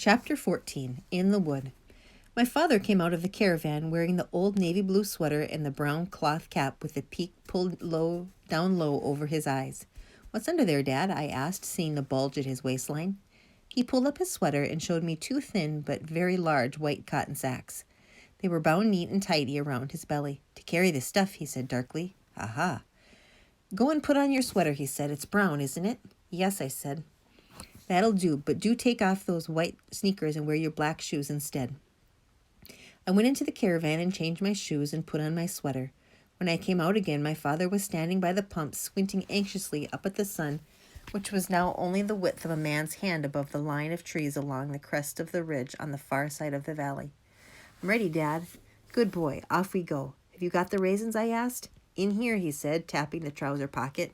Chapter 14. In the Wood. My father came out of the caravan wearing the old navy blue sweater and the brown cloth cap with the peak pulled down low over his eyes. "What's under there, Dad?" I asked, seeing the bulge at his waistline. He pulled up his sweater and showed me two thin but very large white cotton sacks. They were bound neat and tidy around his belly. "To carry the stuff," he said darkly. "Aha." "Go and put on your sweater," he said. "It's brown, isn't it?" "Yes," I said. "That'll do, but do take off those white sneakers and wear your black shoes instead." I went into the caravan and changed my shoes and put on my sweater. When I came out again, my father was standing by the pump, squinting anxiously up at the sun, which was now only the width of a man's hand above the line of trees along the crest of the ridge on the far side of the valley. "I'm ready, Dad." "Good boy. Off we go. Have you got the raisins?" I asked. "In here," he said, tapping the trouser pocket,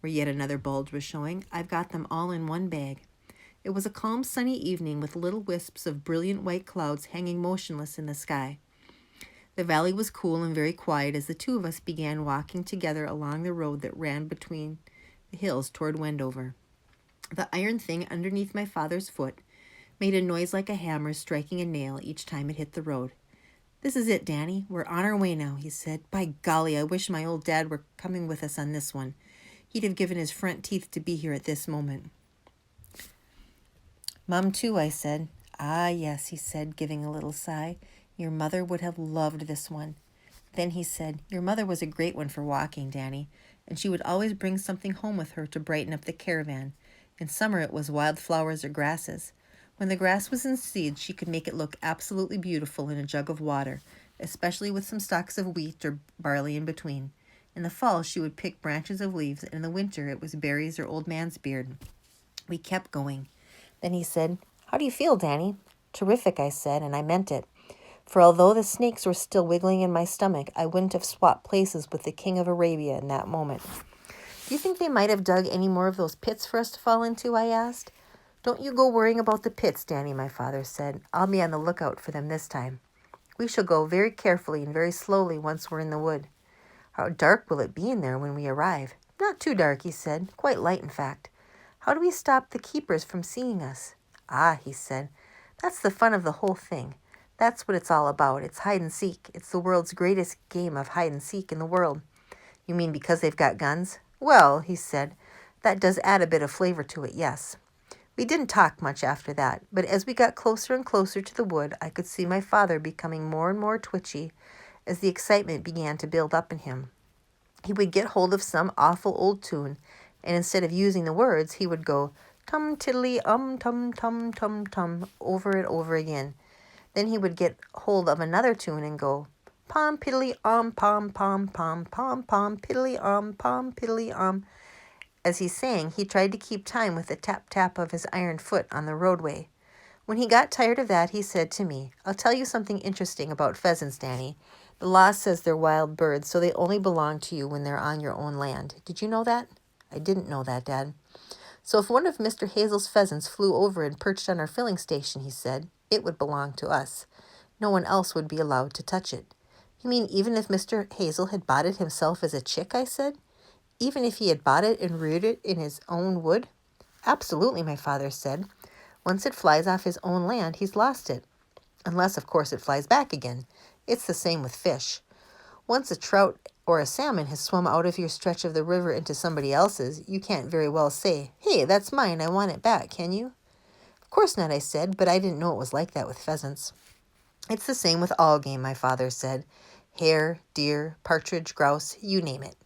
where yet another bulge was showing. "I've got them all in one bag." It was a calm, sunny evening with little wisps of brilliant white clouds hanging motionless in the sky. The valley was cool and very quiet as the two of us began walking together along the road that ran between the hills toward Wendover. The iron thing underneath my father's foot made a noise like a hammer striking a nail each time it hit the road. "This is it, Danny. We're on our way now," he said. "By golly, I wish my old dad were coming with us on this one. He'd have given his front teeth to be here at this moment." "Mom, too," I said. "Ah, yes," he said, giving a little sigh. "Your mother would have loved this one." Then he said, "Your mother was a great one for walking, Danny, and she would always bring something home with her to brighten up the caravan. In summer it was wild flowers or grasses. When the grass was in seed, she could make it look absolutely beautiful in a jug of water, especially with some stalks of wheat or barley in between. In the fall, she would pick branches of leaves, and in the winter it was berries or old man's beard." We kept going. Then he said, "How do you feel, Danny?" "Terrific," I said, and I meant it. For although the snakes were still wiggling in my stomach, I wouldn't have swapped places with the King of Arabia in that moment. "Do you think they might have dug any more of those pits for us to fall into?" I asked. "Don't you go worrying about the pits, Danny," my father said. "I'll be on the lookout for them this time. We shall go very carefully and very slowly once we're in the wood." "How dark will it be in there when we arrive?" "Not too dark," he said. "Quite light, in fact." "How do we stop the keepers from seeing us?" "Ah," he said, "that's the fun of the whole thing. That's what it's all about. It's hide and seek. It's the world's greatest game of hide and seek in the world." "You mean because they've got guns?" "Well," he said, "that does add a bit of flavor to it, yes." We didn't talk much after that, but as we got closer and closer to the wood, I could see my father becoming more and more twitchy as the excitement began to build up in him. He would get hold of some awful old tune, and instead of using the words, he would go tum tiddly tum tum tum tum over and over again. Then he would get hold of another tune and go pom piddly pom pom pom pom pom piddly pom piddly. As he sang, he tried to keep time with the tap tap of his iron foot on the roadway. When he got tired of that, he said to me, "I'll tell you something interesting about pheasants, Danny. The law says they're wild birds, so they only belong to you when they're on your own land. Did you know that?" "I didn't know that, Dad." "So if one of Mr. Hazel's pheasants flew over and perched on our filling station," he said, "it would belong to us. No one else would be allowed to touch it." "You mean even if Mr. Hazel had bought it himself as a chick?" I said. "Even if he had bought it and reared it in his own wood?" "Absolutely," my father said. "Once it flies off his own land, he's lost it. Unless, of course, it flies back again. It's the same with fish. Once a trout or a salmon has swum out of your stretch of the river into somebody else's, you can't very well say, 'Hey, that's mine, I want it back,' can you?" "Of course not," I said, but I didn't know it was like that with pheasants. "It's the same with all game," my father said. "Hare, deer, partridge, grouse, you name it."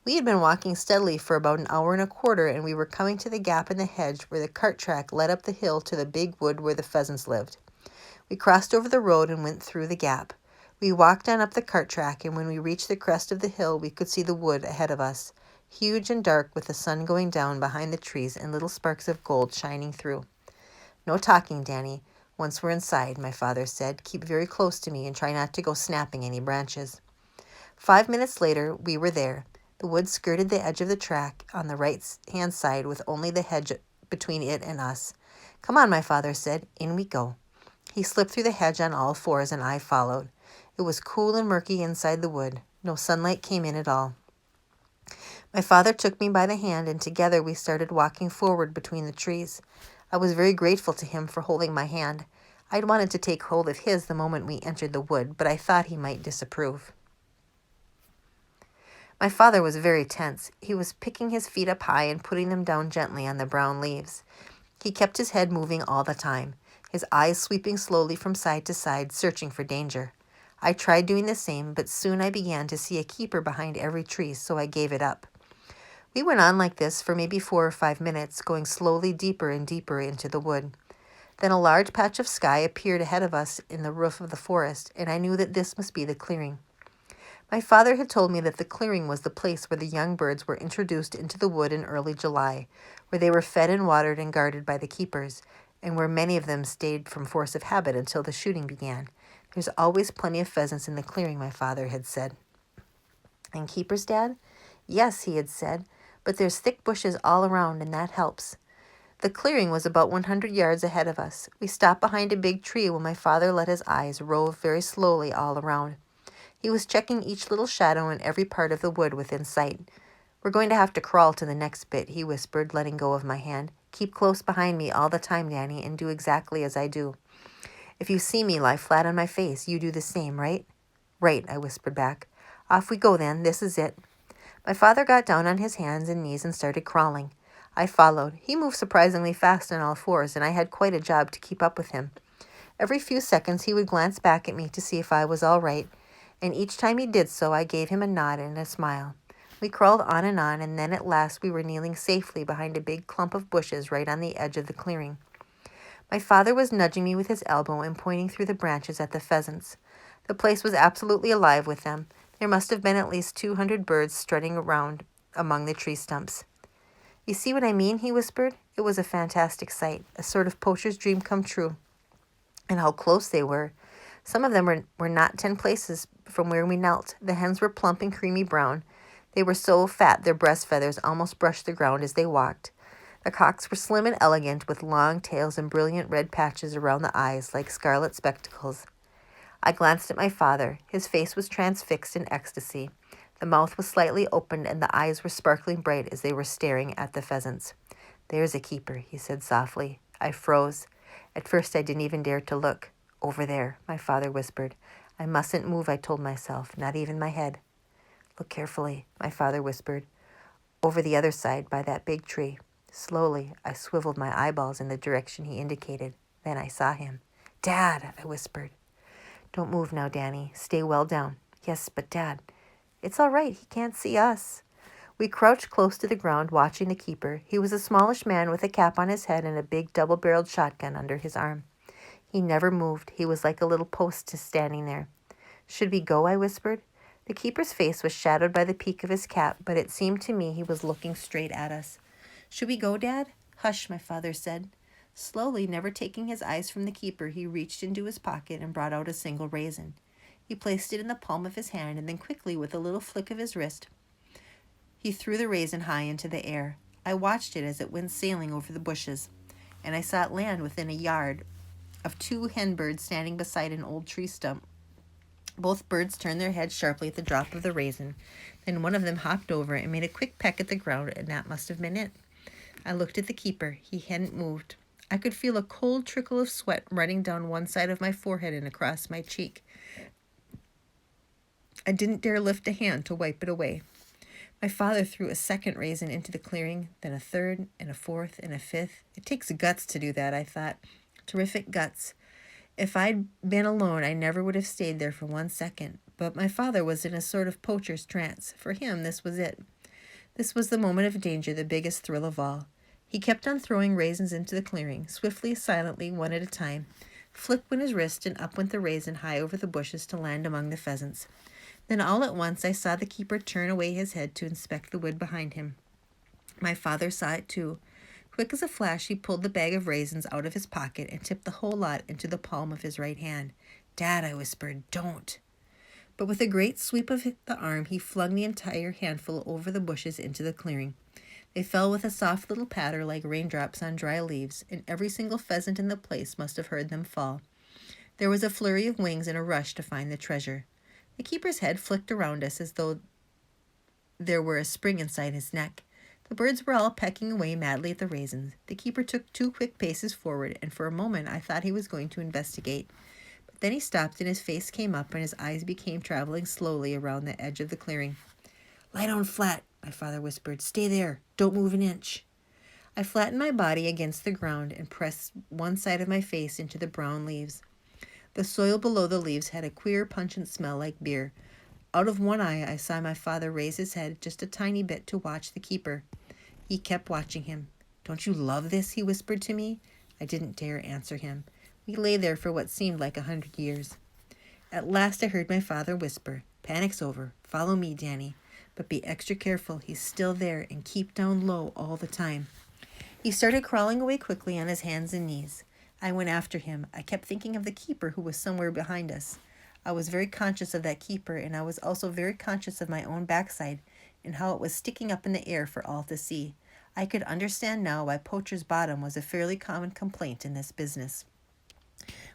We had been walking steadily for about an hour and a quarter, and we were coming to the gap in the hedge where the cart track led up the hill to the big wood where the pheasants lived. We crossed over the road and went through the gap. We walked on up the cart track, and when we reached the crest of the hill, we could see the wood ahead of us, huge and dark with the sun going down behind the trees and little sparks of gold shining through. "No talking, Danny. Once we're inside," my father said. "Keep very close to me and try not to go snapping any branches." 5 minutes later, we were there. The wood skirted the edge of the track on the right-hand side with only the hedge between it and us. "Come on," my father said. "In we go." He slipped through the hedge on all fours, and I followed. It was cool and murky inside the wood. No sunlight came in at all. My father took me by the hand, and together we started walking forward between the trees. I was very grateful to him for holding my hand. I'd wanted to take hold of his the moment we entered the wood, but I thought he might disapprove. My father was very tense. He was picking his feet up high and putting them down gently on the brown leaves. He kept his head moving all the time, his eyes sweeping slowly from side to side, searching for danger. I tried doing the same, but soon I began to see a keeper behind every tree, so I gave it up. We went on like this for maybe 4 or 5 minutes, going slowly deeper and deeper into the wood. Then a large patch of sky appeared ahead of us in the roof of the forest, and I knew that this must be the clearing. My father had told me that the clearing was the place where the young birds were introduced into the wood in early July, where they were fed and watered and guarded by the keepers, and where many of them stayed from force of habit until the shooting began. There's always plenty of pheasants in the clearing, my father had said. And keepers, Dad? Yes, he had said, but there's thick bushes all around, and that helps. The clearing was about 100 yards ahead of us. We stopped behind a big tree while my father let his eyes rove very slowly all around. He was checking each little shadow in every part of the wood within sight. We're going to have to crawl to the next bit, he whispered, letting go of my hand. Keep close behind me all the time, Danny, and do exactly as I do. If you see me lie flat on my face, you do the same, right? Right, I whispered back. Off we go then. This is it. My father got down on his hands and knees and started crawling. I followed. He moved surprisingly fast on all fours, and I had quite a job to keep up with him. Every few seconds he would glance back at me to see if I was all right, and each time he did so I gave him a nod and a smile. We crawled on, and then at last we were kneeling safely behind a big clump of bushes right on the edge of the clearing. My father was nudging me with his elbow and pointing through the branches at the pheasants. The place was absolutely alive with them. There must have been at least 200 birds strutting around among the tree stumps. You see what I mean? He whispered. It was a fantastic sight, a sort of poacher's dream come true. And how close they were. Some of them were not 10 paces from where we knelt. The hens were plump and creamy brown. They were so fat their breast feathers almost brushed the ground as they walked. The cocks were slim and elegant, with long tails and brilliant red patches around the eyes like scarlet spectacles. I glanced at my father. His face was transfixed in ecstasy. The mouth was slightly opened, and the eyes were sparkling bright as they were staring at the pheasants. There's a keeper, he said softly. I froze. At first I didn't even dare to look. Over there, my father whispered. I mustn't move, I told myself, not even my head. Look carefully, my father whispered. Over the other side, by that big tree. Slowly, I swiveled my eyeballs in the direction he indicated. Then I saw him. Dad, I whispered. Don't move now, Danny. Stay well down. Yes, but Dad, it's all right. He can't see us. We crouched close to the ground, watching the keeper. He was a smallish man with a cap on his head and a big double-barreled shotgun under his arm. He never moved. He was like a little post standing there. Should we go? I whispered. The keeper's face was shadowed by the peak of his cap, but it seemed to me he was looking straight at us. Should we go, Dad? Hush, my father said. Slowly, never taking his eyes from the keeper, he reached into his pocket and brought out a single raisin. He placed it in the palm of his hand, and then quickly, with a little flick of his wrist, he threw the raisin high into the air. I watched it as it went sailing over the bushes, and I saw it land within a yard of 2 hen birds standing beside an old tree stump. Both birds turned their heads sharply at the drop of the raisin. Then one of them hopped over and made a quick peck at the ground, and that must have been it. I looked at the keeper. He hadn't moved. I could feel a cold trickle of sweat running down one side of my forehead and across my cheek. I didn't dare lift a hand to wipe it away. My father threw a second raisin into the clearing, then a third, and a fourth, and a fifth. It takes guts to do that, I thought. Terrific guts. If I'd been alone, I never would have stayed there for 1 second. But my father was in a sort of poacher's trance. For him, this was it. This was the moment of danger, the biggest thrill of all. He kept on throwing raisins into the clearing, swiftly, silently, one at a time. Flick went his wrist, and up went the raisin high over the bushes to land among the pheasants. Then all at once I saw the keeper turn away his head to inspect the wood behind him. My father saw it too. Quick as a flash, he pulled the bag of raisins out of his pocket and tipped the whole lot into the palm of his right hand. Dad, I whispered, don't. But with a great sweep of the arm, he flung the entire handful over the bushes into the clearing. They fell with a soft little patter like raindrops on dry leaves, and every single pheasant in the place must have heard them fall. There was a flurry of wings and a rush to find the treasure. The keeper's head flicked around us as though there were a spring inside his neck. The birds were all pecking away madly at the raisins. The keeper took 2 quick paces forward, and for a moment I thought he was going to investigate. But then he stopped, and his face came up, and his eyes began traveling slowly around the edge of the clearing. "Lie down flat," my father whispered. "Stay there. Don't move an inch." I flattened my body against the ground and pressed one side of my face into the brown leaves. The soil below the leaves had a queer, pungent smell like beer. Out of one eye, I saw my father raise his head just a tiny bit to watch the keeper. He kept watching him. "Don't you love this?" he whispered to me. I didn't dare answer him. We lay there for what seemed like 100 years. At last I heard my father whisper, "Panic's over. Follow me, Danny. But be extra careful. He's still there, and keep down low all the time." He started crawling away quickly on his hands and knees. I went after him. I kept thinking of the keeper who was somewhere behind us. I was very conscious of that keeper, and I was also very conscious of my own backside and how it was sticking up in the air for all to see. I could understand now why poacher's bottom was a fairly common complaint in this business.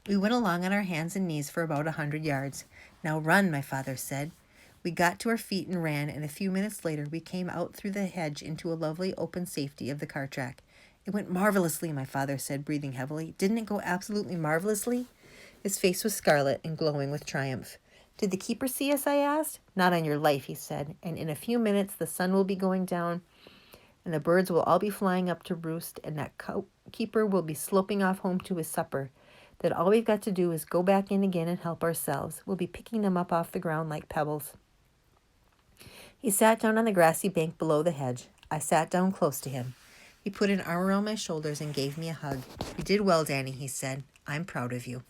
We went along on our hands and knees for about 100 yards. "Now run," my father said. We got to our feet and ran, and a few minutes later we came out through the hedge into a lovely open safety of the car track. "It went marvelously," my father said, breathing heavily. "Didn't it go absolutely marvelously?" His face was scarlet and glowing with triumph. "Did the keeper see us?" I asked. "Not on your life," he said. "And in a few minutes the sun will be going down, and the birds will all be flying up to roost, and that keeper will be sloping off home to his supper. Then all we've got to do is go back in again and help ourselves. We'll be picking them up off the ground like pebbles." He sat down on the grassy bank below the hedge. I sat down close to him. He put an arm around my shoulders and gave me a hug. "You did well, Danny," he said. "I'm proud of you."